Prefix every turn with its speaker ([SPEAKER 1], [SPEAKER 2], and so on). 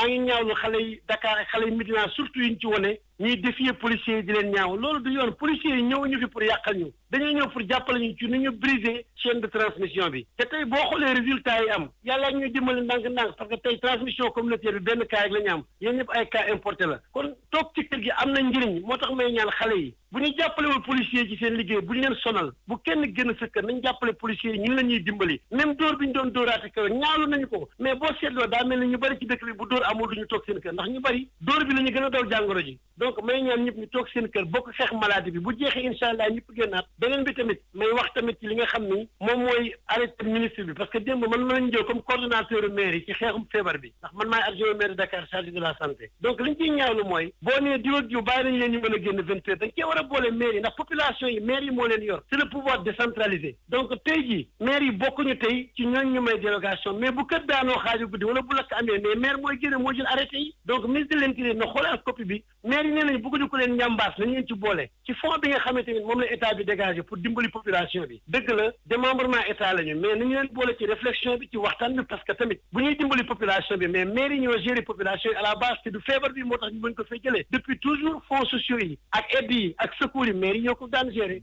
[SPEAKER 1] maa ngi ñaawlu xale yi Dakar ak xale yi Médina surtout yi ñu ci wone ñuy défier policiers yi di leen ñaaw loolu du yoon policiers yi ñëw ñu fi pour yàqal ñu dañuy ñëw pour jàppale ñu ci nu ñu briser chaîne de transmission bi te tey boo xoolee résultat yi am yàlla ñuy dimbali ndànk-ndànk parce que tey transmission communautaire bi benn cas rek la ñu am yéen ñëpp ay cas importé la kon toog ci kër gi am na njëriñ moo tax may ñaan xale yi bu ñu jàppalewul policiers yi ci seen liggéey bu ñu leen sonal bu kenn génn sa kër nañ jàppale policiers yi ñu la ñuy dimbali même dóor bi ñu doon dóoraate kaw ñaalu nañu ko mais boo seetloo daa mel ni ñu bëri ci dëkk bi bu dóor amul du ñu toog seen kër ndax ñu bëri dóor bi la ñu gën a daw jàngoro ji donc may ñaan ñëpp ñu toog seen kër bokk xeex maladie bi bu jeexee incha allah ñëpp génnaat beneen bi tamit may wax tamit ci li nga xam ni moom mooy arrêté ministre bi parce que démb man ma lañu jël comme coordonnateur maire yi ci xeexum feebar bi ndax man maay adjoint maire de Dakar chargé de la santé donc liñ ciy ñaawlu mooy boo nee diw ak diw bàyyi nañ leen ñu mën a génn 20 heures dañ cee war a boole maire yi ndax population yi maire yi moo leen yor c'est le pouvoir décentralisé donc tey jii maire yi bokkuñu tey ci ñooñ ñu may délégation mais bu kër daanoo xaaju guddi wala bu lakk amee mais maire mooy génne moo jël arrêté yi donc ministre de l'intérieur na xoolaat copie bi maire yi nee nañ bëgguñu ko leen njàmbaas nañ leen ci boole ci fond bi nga xamante ni moom la état bi dégagé pour dimbali population bi dëgg la démembrement état lañu mais nañu leen boole ci réflexion bi ci waxtaan bi parce que tamit bu ñuy dimbali population bi mais maire yi ñoo gérer population yi à la base te du feebar bi moo tax ñu mën ko fay jëlee depuis toujours fonds sociaux yi ak aides yi ak secours yi maire yi ñoo ko daan gérer